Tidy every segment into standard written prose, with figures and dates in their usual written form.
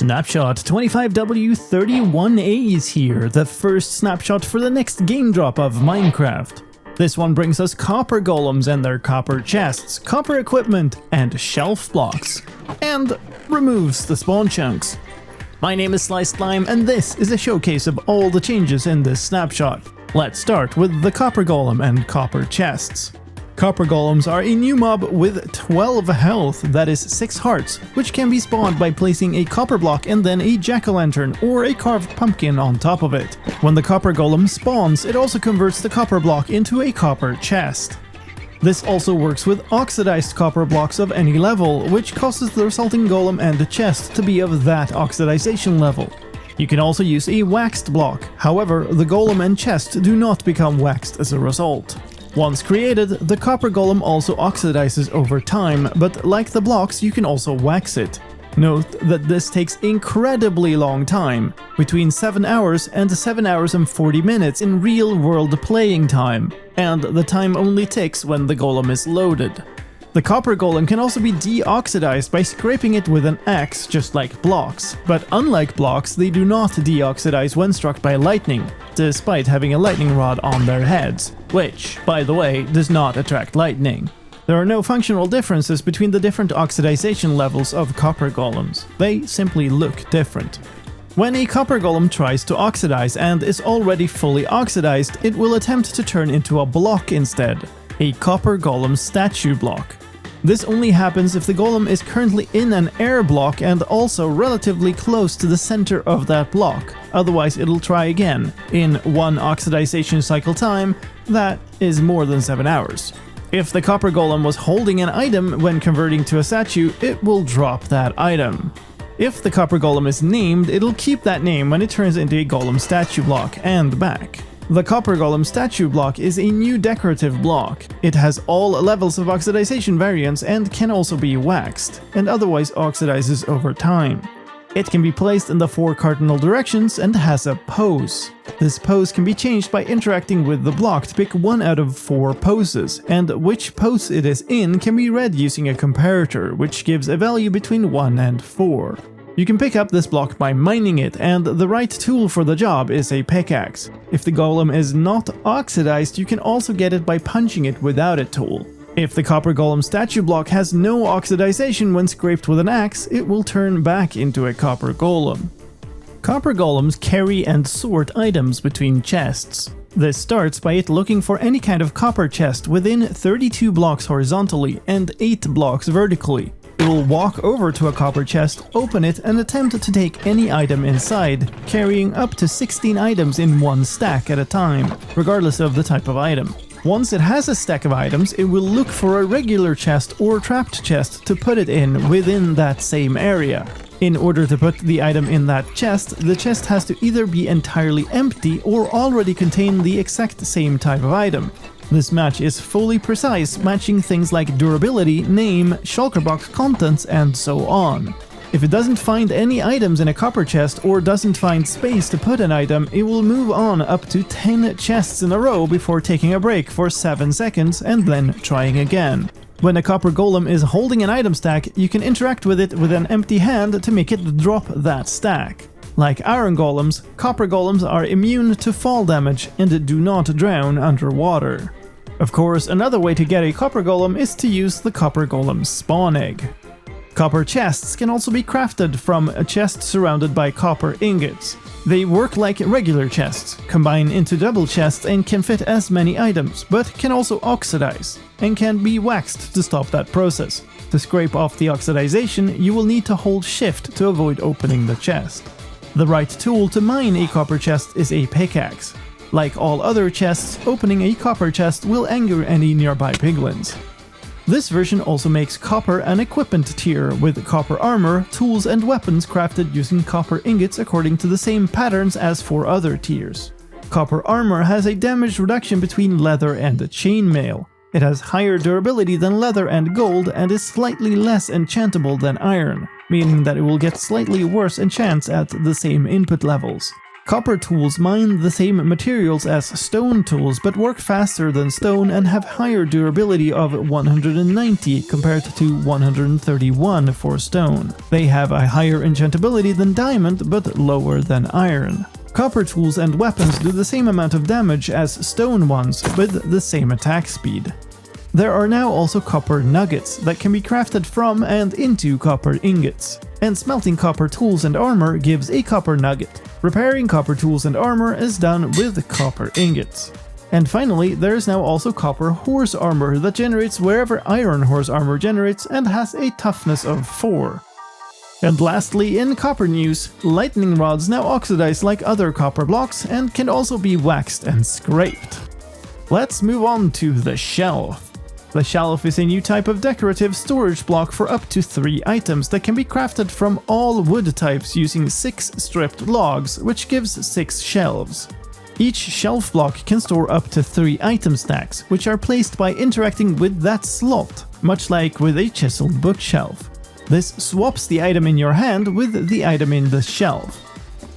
Snapshot 25W31A is here, the first snapshot for the next game drop of Minecraft. This one brings us copper golems and their copper chests, copper equipment, and shelf blocks, and removes the spawn chunks. My name is Sliced Slime, and this is a showcase of all the changes in this snapshot. Let's start with the copper golem and copper chests. Copper golems are a new mob with 12 health, that is 6 hearts, which can be spawned by placing a copper block and then a jack-o'-lantern or a carved pumpkin on top of it. When the copper golem spawns, it also converts the copper block into a copper chest. This also works with oxidized copper blocks of any level, which causes the resulting golem and the chest to be of that oxidization level. You can also use a waxed block, however, the golem and chest do not become waxed as a result. Once created, the copper golem also oxidizes over time, but like the blocks, you can also wax it. Note that this takes incredibly long time, between 7 hours and 7 hours and 40 minutes in real-world playing time, and the time only ticks when the golem is loaded. The copper golem can also be deoxidized by scraping it with an axe, just like blocks, but unlike blocks, they do not deoxidize when struck by lightning, despite having a lightning rod on their heads, which, by the way, does not attract lightning. There are no functional differences between the different oxidization levels of copper golems, they simply look different. When a copper golem tries to oxidize and is already fully oxidized, it will attempt to turn into a block instead, a copper golem statue block. This only happens if the golem is currently in an air block and also relatively close to the center of that block, otherwise it'll try again, in one oxidization cycle time, that is more than 7 hours. If the copper golem was holding an item when converting to a statue, it will drop that item. If the copper golem is named, it'll keep that name when it turns into a golem statue block and back. The copper golem statue block is a new decorative block. It has all levels of oxidization variants and can also be waxed, and otherwise oxidizes over time. It can be placed in the 4 cardinal directions and has a pose. This pose can be changed by interacting with the block to pick one out of 4 poses, and which pose it is in can be read using a comparator, which gives a value between 1 and 4. You can pick up this block by mining it, and the right tool for the job is a pickaxe. If the golem is not oxidized, you can also get it by punching it without a tool. If the copper golem statue block has no oxidization when scraped with an axe, it will turn back into a copper golem. Copper golems carry and sort items between chests. This starts by it looking for any kind of copper chest within 32 blocks horizontally and 8 blocks vertically. It will walk over to a copper chest, open it, and attempt to take any item inside, carrying up to 16 items in one stack at a time, regardless of the type of item. Once it has a stack of items, it will look for a regular chest or trapped chest to put it in within that same area. In order to put the item in that chest, the chest has to either be entirely empty or already contain the exact same type of item. This match is fully precise, matching things like durability, name, shulker box contents, and so on. If it doesn't find any items in a copper chest or doesn't find space to put an item, it will move on up to 10 chests in a row before taking a break for 7 seconds and then trying again. When a copper golem is holding an item stack, you can interact with it with an empty hand to make it drop that stack. Like iron golems, copper golems are immune to fall damage and do not drown underwater. Of course, another way to get a copper golem is to use the copper golem spawn egg. Copper chests can also be crafted from a chest surrounded by copper ingots. They work like regular chests, combine into double chests and can fit as many items, but can also oxidize, and can be waxed to stop that process. To scrape off the oxidization, you will need to hold shift to avoid opening the chest. The right tool to mine a copper chest is a pickaxe. Like all other chests, opening a copper chest will anger any nearby piglins. This version also makes copper an equipment tier, with copper armor, tools and weapons crafted using copper ingots according to the same patterns as for other tiers. Copper armor has a damage reduction between leather and chainmail. It has higher durability than leather and gold and is slightly less enchantable than iron, meaning that it will get slightly worse enchants at the same input levels. Copper tools mine the same materials as stone tools but work faster than stone and have higher durability of 190 compared to 131 for stone. They have a higher enchantability than diamond but lower than iron. Copper tools and weapons do the same amount of damage as stone ones with the same attack speed. There are now also copper nuggets that can be crafted from and into copper ingots, and smelting copper tools and armor gives a copper nugget. Repairing copper tools and armor is done with copper ingots. And finally, there is now also copper horse armor that generates wherever iron horse armor generates and has a toughness of 4. And lastly, in copper news, lightning rods now oxidize like other copper blocks and can also be waxed and scraped. Let's move on to the shelf. The shelf is a new type of decorative storage block for up to 3 items that can be crafted from all wood types using 6 stripped logs, which gives 6 shelves. Each shelf block can store up to 3 item stacks, which are placed by interacting with that slot, much like with a chiseled bookshelf. This swaps the item in your hand with the item in the shelf.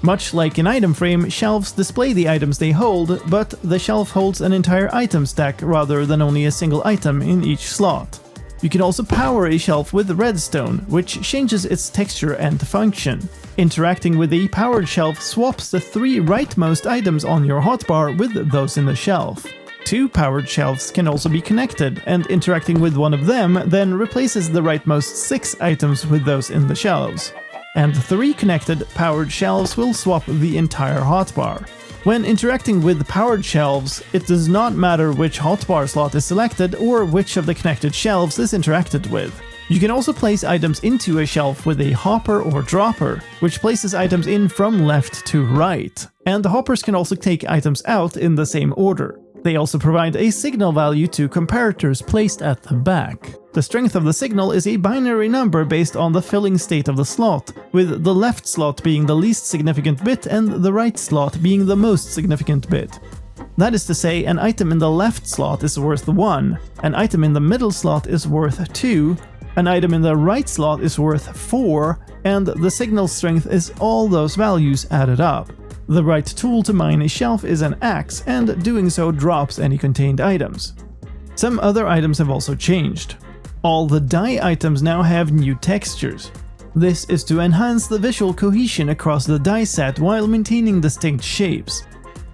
Much like an item frame, shelves display the items they hold, but the shelf holds an entire item stack rather than only a single item in each slot. You can also power a shelf with redstone, which changes its texture and function. Interacting with a powered shelf swaps the 3 rightmost items on your hotbar with those in the shelf. 2 powered shelves can also be connected, and interacting with one of them then replaces the rightmost 6 items with those in the shelves. And 3 connected powered shelves will swap the entire hotbar. When interacting with powered shelves, it does not matter which hotbar slot is selected or which of the connected shelves is interacted with. You can also place items into a shelf with a hopper or dropper, which places items in from left to right. And the hoppers can also take items out in the same order. They also provide a signal value to comparators placed at the back. The strength of the signal is a binary number based on the filling state of the slot, with the left slot being the least significant bit and the right slot being the most significant bit. That is to say, an item in the left slot is worth 1, an item in the middle slot is worth 2, an item in the right slot is worth 4, and the signal strength is all those values added up. The right tool to mine a shelf is an axe, and doing so drops any contained items. Some other items have also changed. All the die items now have new textures. This is to enhance the visual cohesion across the die set while maintaining distinct shapes.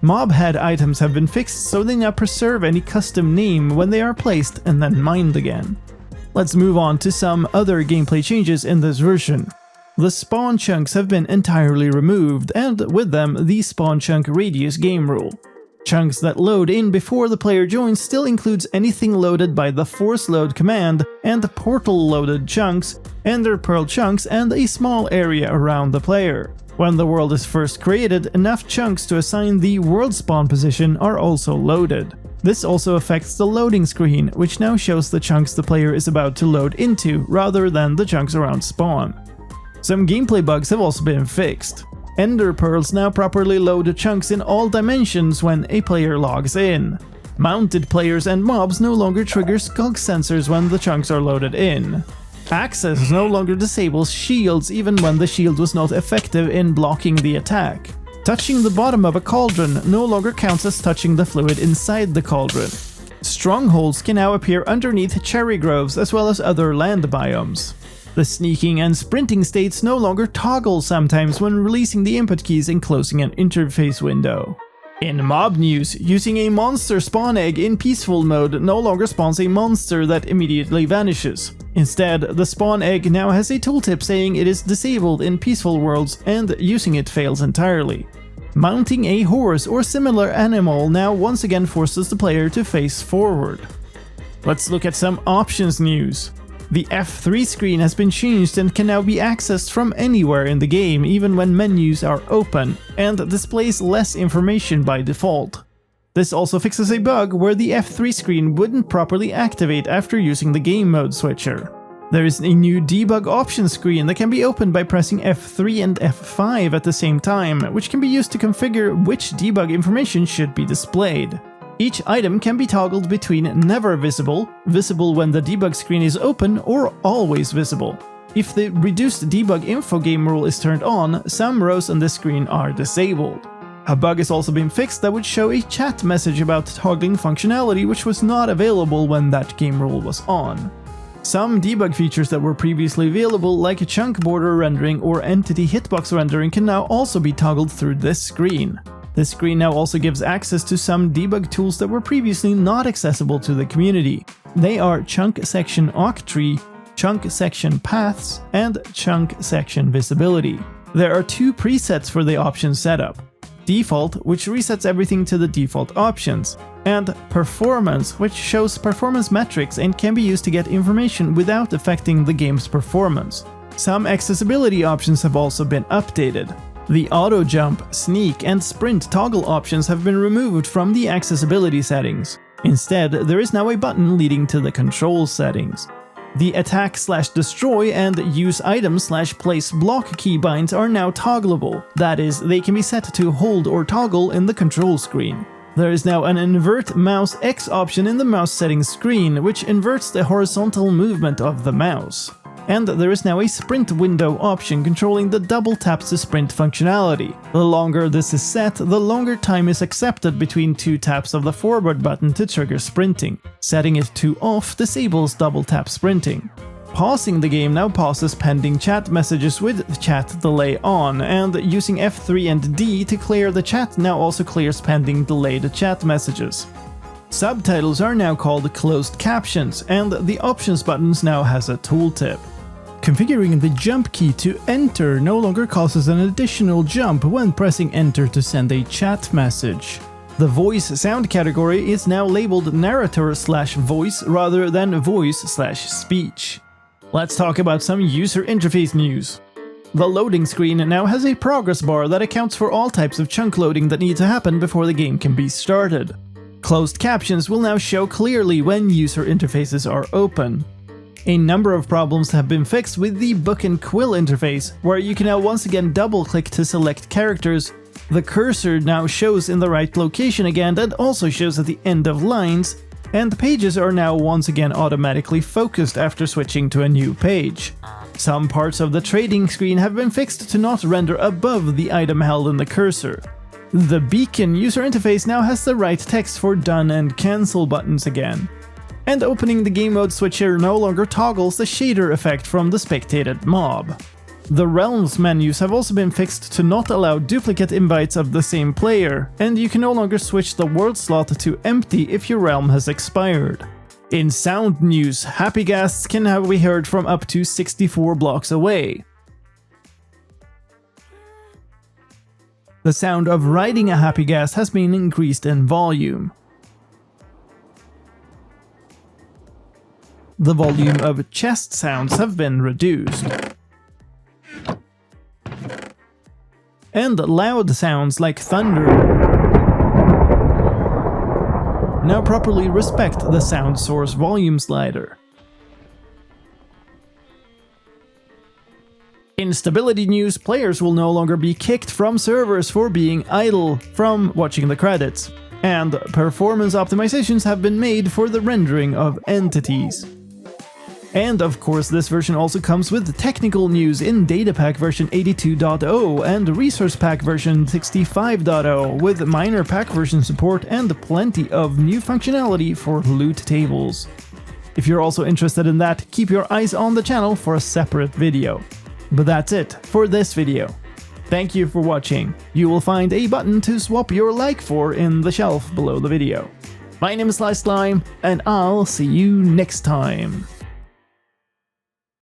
Mob head items have been fixed so they now preserve any custom name when they are placed and then mined again. Let's move on to some other gameplay changes in this version. The spawn chunks have been entirely removed, and with them the spawn chunk radius game rule. Chunks that load in before the player joins still includes anything loaded by the force load command, and portal loaded chunks, ender pearl chunks, and a small area around the player. When the world is first created, enough chunks to assign the world spawn position are also loaded. This also affects the loading screen, which now shows the chunks the player is about to load into rather than the chunks around spawn. Some gameplay bugs have also been fixed. Ender pearls now properly load chunks in all dimensions when a player logs in. Mounted players and mobs no longer trigger skulk sensors when the chunks are loaded in. Access no longer disables shields even when the shield was not effective in blocking the attack. Touching the bottom of a cauldron no longer counts as touching the fluid inside the cauldron. Strongholds can now appear underneath cherry groves as well as other land biomes. The sneaking and sprinting states no longer toggle sometimes when releasing the input keys and closing an interface window. In mob news, using a monster spawn egg in peaceful mode no longer spawns a monster that immediately vanishes. Instead, the spawn egg now has a tooltip saying it is disabled in peaceful worlds and using it fails entirely. Mounting a horse or similar animal now once again forces the player to face forward. Let's look at some options news. The F3 screen has been changed and can now be accessed from anywhere in the game, even when menus are open, and displays less information by default. This also fixes a bug where the F3 screen wouldn't properly activate after using the game mode switcher. There is a new debug option screen that can be opened by pressing F3 and F5 at the same time, which can be used to configure which debug information should be displayed. Each item can be toggled between never visible, visible when the debug screen is open, or always visible. If the reduced debug info game rule is turned on, some rows on this screen are disabled. A bug has also been fixed that would show a chat message about toggling functionality which was not available when that game rule was on. Some debug features that were previously available, like chunk border rendering or entity hitbox rendering, can now also be toggled through this screen. This screen now also gives access to some debug tools that were previously not accessible to the community. They are chunk section octree, chunk section paths, and chunk section visibility. There are two presets for the option setup: default, which resets everything to the default options, and performance, which shows performance metrics and can be used to get information without affecting the game's performance. Some accessibility options have also been updated. The auto jump, sneak, and sprint toggle options have been removed from the accessibility settings. Instead, there is now a button leading to the control settings. The attack/destroy and use item/place block keybinds are now toggleable. That is, they can be set to hold or toggle in the control screen. There is now an invert mouse X option in the mouse settings screen, which inverts the horizontal movement of the mouse. And there is now a sprint window option controlling the double tap to sprint functionality. The longer this is set, the longer time is accepted between two taps of the forward button to trigger sprinting. Setting it to off disables double tap sprinting. Pausing the game now pauses pending chat messages with chat delay on, and using F3 and D to clear the chat now also clears pending delayed chat messages. Subtitles are now called closed captions, and the options buttons now has a tooltip. Configuring the jump key to enter no longer causes an additional jump when pressing enter to send a chat message. The voice sound category is now labeled narrator/voice rather than voice/speech. Let's talk about some user interface news. The loading screen now has a progress bar that accounts for all types of chunk loading that need to happen before the game can be started. Closed captions will now show clearly when user interfaces are open. A number of problems have been fixed with the book and quill interface, where you can now once again double-click to select characters. The cursor now shows in the right location again and also shows at the end of lines, and pages are now once again automatically focused after switching to a new page. Some parts of the trading screen have been fixed to not render above the item held in the cursor. The beacon user interface now has the right text for done and cancel buttons again. And opening the game mode switcher no longer toggles the shader effect from the spectated mob. The realms menus have also been fixed to not allow duplicate invites of the same player, and you can no longer switch the world slot to empty if your realm has expired. In sound news, happy ghasts can now be heard from up to 64 blocks away. The sound of riding a happy ghast has been increased in volume. The volume of chest sounds have been reduced. And loud sounds like thunder now properly respect the sound source volume slider. In stability news, players will no longer be kicked from servers for being idle from watching the credits, and performance optimizations have been made for the rendering of entities. And of course, this version also comes with technical news in Datapack version 82.0 and Resource Pack version 65.0, with minor pack version support and plenty of new functionality for loot tables. If you're also interested in that, keep your eyes on the channel for a separate video. But that's it for this video. Thank you for watching. You will find a button to swap your like for in the shelf below the video. My name is Slime, and I'll see you next time.